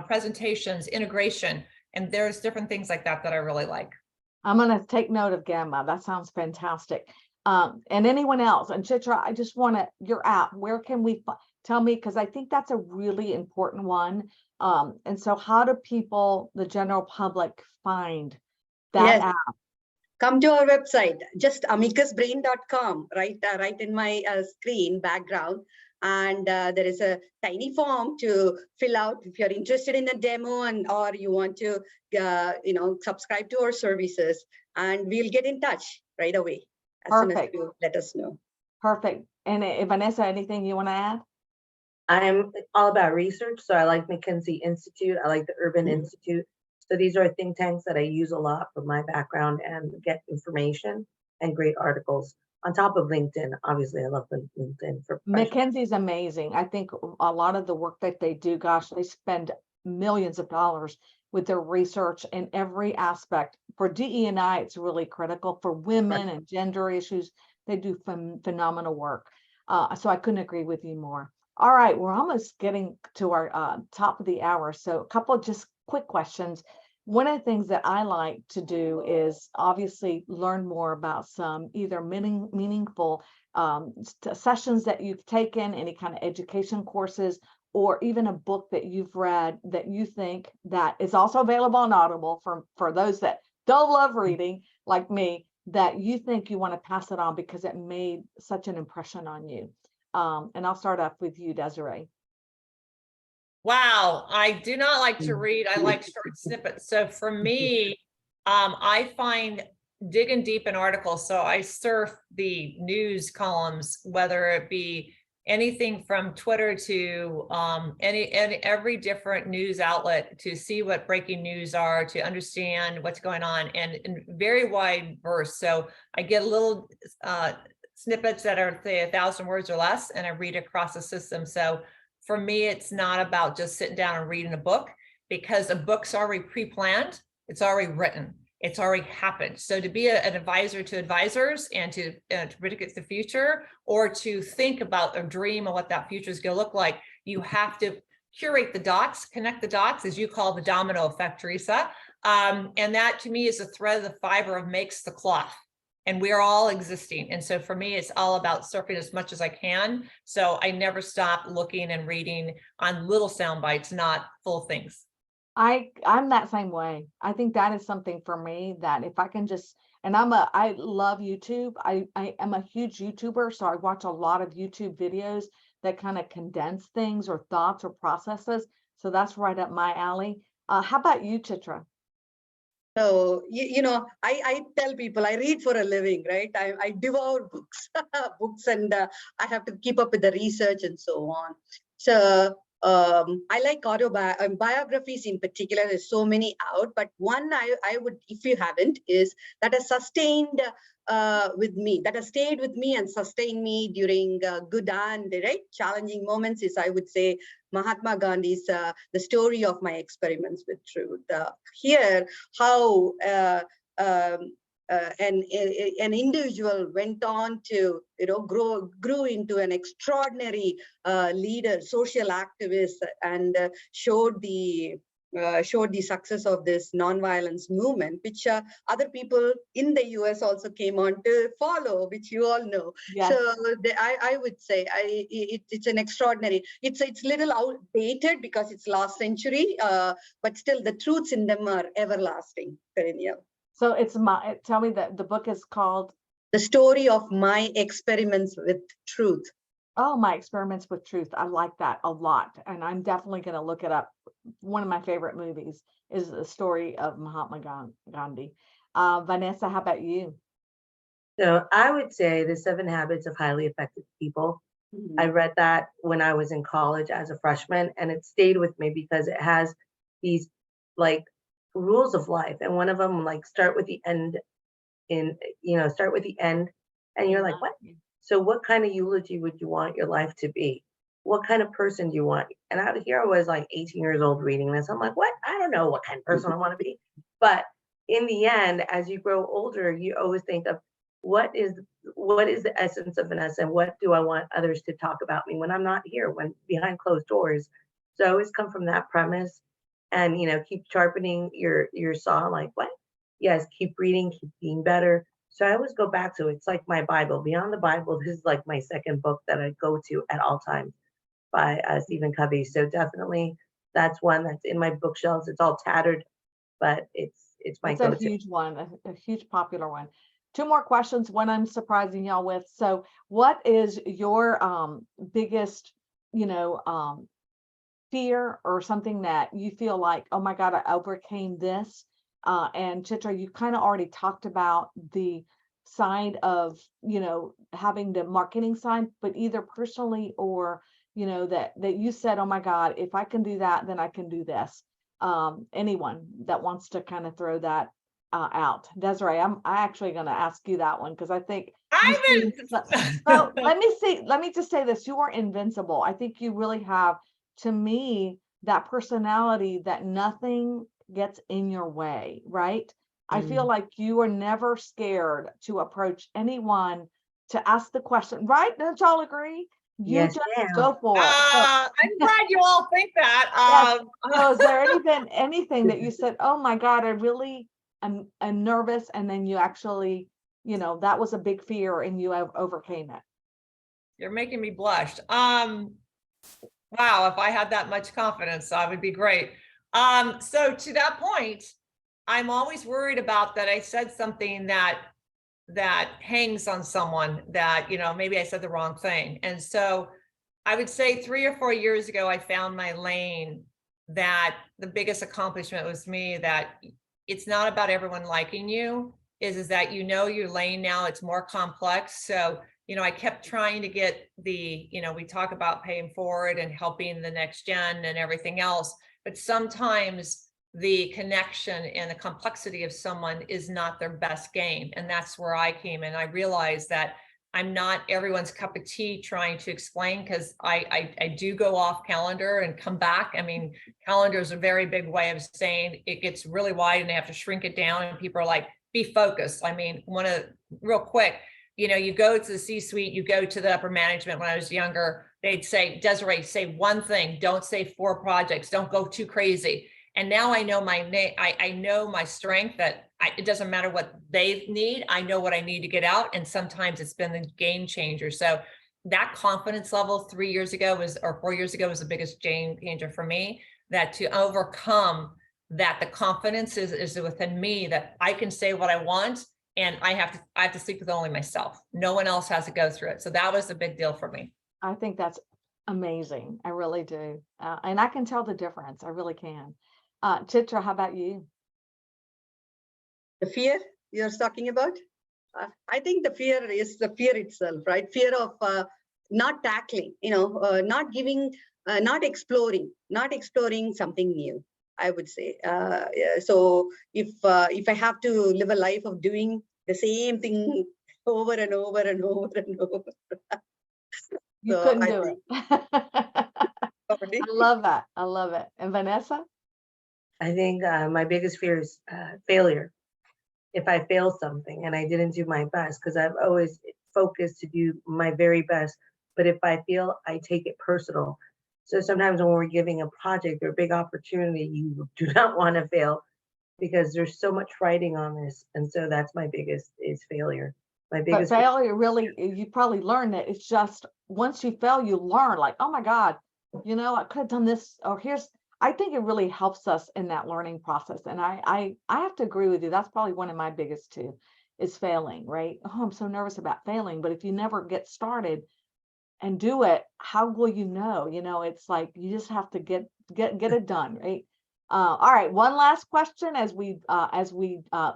presentations, integration, and there's different things like that that I really like. I'm going to take note of Gamma. That sounds fantastic. And anyone else? And Chitra, I just want your app, where can we tell me? Because I think that's a really important one. And so how do people, the general public, find that app? Come to our website, just amicusbrain.com, right in my screen background. And there is a tiny form to fill out if you're interested in a demo or you want to, subscribe to our services, and we'll get in touch right away. as soon as Perfect. you let us know. Perfect. And Vanessa, anything you want to add? I'm all about research, so I like McKinsey Institute. I like the Urban Mhm. Institute. So these are think tanks that I use a lot for my background and get information and great articles. On top of LinkedIn, obviously, I love LinkedIn for professionals. McKinsey's amazing. I think a lot of the work that they do, gosh, they spend millions of dollars with their research in every aspect. For DE&I, it's really critical. For women and gender issues, they do phenomenal work. So I couldn't agree with you more. All right, we're almost getting to our top of the hour. So a couple of just quick questions. One of the things that I like to do is obviously learn more about some either meaningful sessions that you've taken, any kind of education courses, or even a book that you've read that you think that is also available on Audible for those that don't love reading like me, that you think you want to pass it on because it made such an impression on you. And I'll start off with you, Desiree. Wow, I do not like to read. I like short snippets. So for me, I find digging deep in articles. So I surf the news columns, whether it be anything from Twitter to every different news outlet, to see what breaking news are, to understand what's going on, and very wide verse. So I get little snippets that are, say, 1,000 words or less, and I read across the system. So for me, it's not about just sitting down and reading a book, because a book's already pre-planned, it's already written, it's already happened. So to be an advisor to advisors and to predict the future, or to think about a dream of what that future is going to look like, you have to curate the dots, connect the dots, as you call the domino effect, Teresa. And that to me is the thread of the fiber of makes the cloth. And we are all existing. And so for me, it's all about surfing as much as I can. So I never stop looking and reading on little sound bites, not full things. I'm that same way. I think that is something for me that if I can just, and I love YouTube. I am a huge YouTuber, so I watch a lot of YouTube videos that kind of condense things or thoughts or processes. So that's right up my alley. How about you, Chitra? So, I tell people I read for a living, right? I devour books, books, and I have to keep up with the research and so on. So I like biographies in particular. There's so many out, but one I would, if you haven't, is that has sustained with me, that has stayed with me and sustained me during good and challenging moments, is, I would say, Mahatma Gandhi's The Story of My Experiments with Truth. Here, how an individual went on to grew into an extraordinary leader, social activist, and showed the success of this nonviolence movement, which other people in the US also came on to follow, which you all know. Yes. So I would say it's an extraordinary. It's little outdated because it's last century, but still the truths in them are everlasting, perennial. So tell me that the book is called The Story of My Experiments with Truth. Oh, My Experiments with Truth. I like that a lot. And I'm definitely going to look it up. One of my favorite movies is the story of Mahatma Gandhi. Vanessa, how about you? So I would say The 7 Habits of Highly Effective People. Mhm. I read that when I was in college as a freshman, and it stayed with me because it has these like rules of life. And one of them, like, start with the end, and you're like, what? So what kind of eulogy would you want your life to be? What kind of person do you want? And I was like 18 years old reading this. I'm like, what? I don't know what kind of person I want to be. But in the end, as you grow older, you always think of what is the essence of Vanessa, and what do I want others to talk about me when I'm not here, when behind closed doors. So I always come from that premise, and keep sharpening your saw. Like, what? Yes, keep reading, keep being better. So I always go back to it. It's like my Bible. Beyond the Bible, this is like my second book that I go to at all times, by Stephen Covey. So definitely that's one that's in my bookshelves. It's all tattered, but it's my It's go-to. a huge one, a huge popular one. 2 more questions, one I'm surprising y'all with. So what is your biggest, fear, or something that you feel like, oh my God, I overcame this? And Chitra, you kind of already talked about the side of, having the marketing side, but either personally or, that you said, oh my God, if I can do that, then I can do this. Anyone that wants to kind of throw that out. Desiree, I actually going to ask you that one because I think you I've seem been. so let me just say this. You are invincible. I think you really have, to me, that personality that nothing gets in your way, right? I feel like you are never scared to approach anyone to ask the question, right? Don't y'all agree? You Yes, just ma'am. go for it. So, I'm glad you all think that. yes. So is there anything that you said, oh my God, I really am nervous, and then you actually, that was a big fear and you overcame it? You're making me blush. Wow, if I had that much confidence, I would be great. So to that point, I'm always worried about that I said something that hangs on someone, that, maybe I said the wrong thing. And so I would say 3 or 4 years ago, I found my lane, that the biggest accomplishment was me, that it's not about everyone liking you, is that your lane now, it's more complex. So, I kept trying to get the, we talk about paying forward and helping the next gen and everything else, but sometimes the connection and the complexity of someone is not their best game. And that's where I came in. I realized that I'm not everyone's cup of tea trying to explain, because I do go off calendar and come back. I mean, calendar is a very big way of saying it gets really wide and they have to shrink it down, and people are like, be focused. I mean, real quick, you go to the C-suite, you go to the upper management. When I was younger, they'd say, Desiree, say one thing, don't say 4 projects, don't go too crazy. And now I know I know my strength, that it doesn't matter what they need. I know what I need to get out. And sometimes it's been the game changer. So that confidence level 3 years ago or 4 years ago was the biggest game changer for me, that to overcome that, the confidence is within me, that I can say what I want, and I have to speak with only myself. No one else has to go through it. So that was a big deal for me. I think that's amazing. I really do. And I can tell the difference. I really can. Chitra, how about you? The fear you're talking about? I think the fear is the fear itself, right? Fear of not tackling, not giving, not exploring something new, I would say. Yeah, so if I have to live a life of doing the same thing over and over and over and over, You so couldn't I do think it. I love that. I love it. And Vanessa? I think my biggest fear is failure. If I fail something and I didn't do my best, because I've always focused to do my very best. But if I feel, I take it personal. So sometimes when we're giving a project or a big opportunity, you do not want to fail, because there's so much writing on this. And so that's my biggest is failure. My But biggest failure, really, you probably learned that it's just, once you fail, you learn, like, oh my God, I could have done this, or I think it really helps us in that learning process. And I have to agree with you. That's probably one of my biggest too, is failing, right? Oh, I'm so nervous about failing. But if you never get started and do it, how will you know? It's like, you just have to get it done, right? All right, one last question as we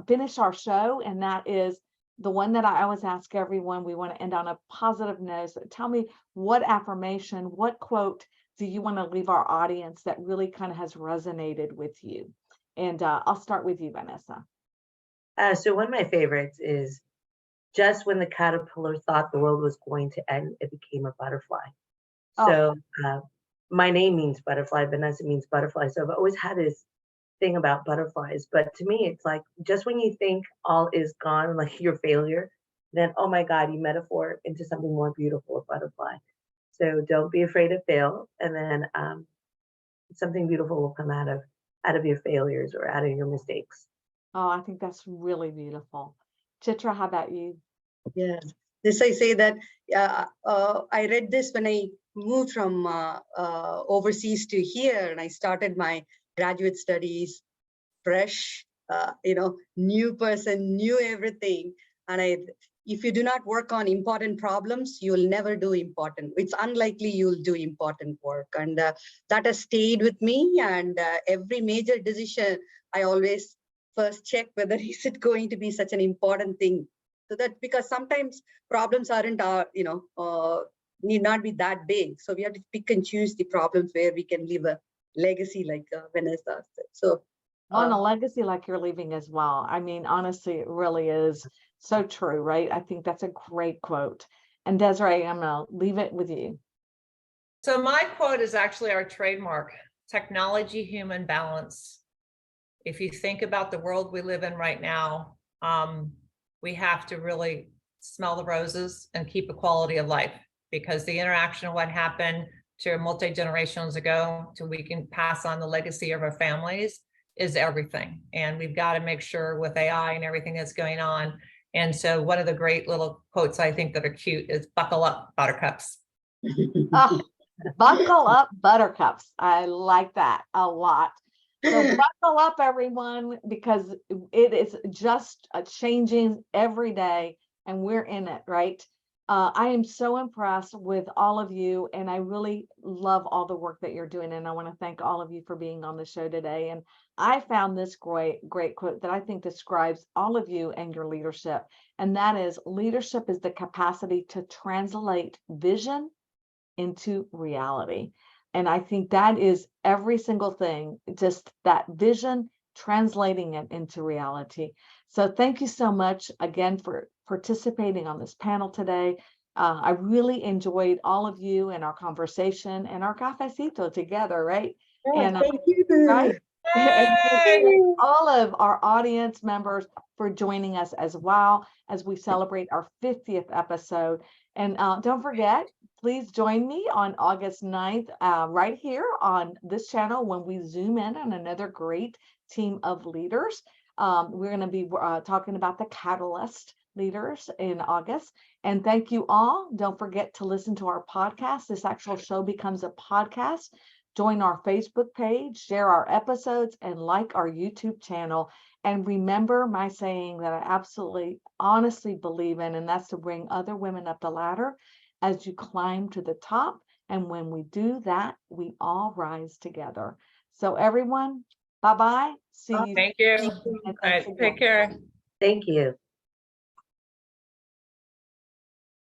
finish our show, and that is the one that I always ask everyone. We want to end on a positive note. So tell me, what affirmation, what quote do you want to leave our audience that really kind of has resonated with you? And I'll start with you, Vanessa. So one of my favorites is, just when the caterpillar thought the world was going to end, it became a butterfly. So my name means butterfly, Vanessa means butterfly. So I've always had this thing about butterflies. But to me, it's like, just when you think all is gone, like your failure, then, oh my God, you metaphor into something more beautiful, a butterfly. So don't be afraid to fail. And then something beautiful will come out of your failures or out of your mistakes. Oh, I think that's really beautiful. Chitra, how about you? Yeah, this I say that I read this when I moved from overseas to here, and I started my graduate studies fresh, new person, new everything. And if you do not work on important problems, you will never do important. It's unlikely you'll do important work. And that has stayed with me. And every major decision, I always first check whether is it going to be such an important thing So that because sometimes problems aren't need not be that big. So we have to pick and choose the problems where we can leave a legacy, like Vanessa said. So On a legacy like you're leaving as well. I mean, honestly, it really is so true, right? I think that's a great quote. And Desiree, I'm gonna leave it with you. So my quote is actually our trademark: technology, human balance. If you think about the world we live in right now, we have to really smell the roses and keep a quality of life, because the interaction of what happened to multi-generations ago to we can pass on the legacy of our families is everything. And we've got to make sure with AI and everything that's going on. And so one of the great little quotes I think that are cute is "buckle up, buttercups." Oh, buckle up, buttercups. I like that a lot. So buckle up, everyone, because it is just changing every day and we're in it, right? I am so impressed with all of you, and I really love all the work that you're doing. And I want to thank all of you for being on the show today. And I found this great quote that I think describes all of you and your leadership. And that is, leadership is the capacity to translate vision into reality. And I think that is every single thing, just that vision, translating it into reality. So thank you so much again for participating on this panel today. I really enjoyed all of you and our conversation and our cafecito together, right? And thank you. right. And Yay! all of our audience members for joining us as well as we celebrate our 50th episode. And don't forget, please join me on August 9th, right here on this channel when we zoom in on another great team of leaders. We're going to be talking about the Catalyst leaders in August. And thank you all. Don't forget to listen to our podcast. This actual show becomes a podcast. Join our Facebook page, share our episodes, and like our YouTube channel. And remember my saying that I absolutely, honestly believe in, and that's to bring other women up the ladder as you climb to the top. And when we do that, we all rise together. So everyone, bye-bye. See you. Thank you. And All thanks right, take again. care. Thank you.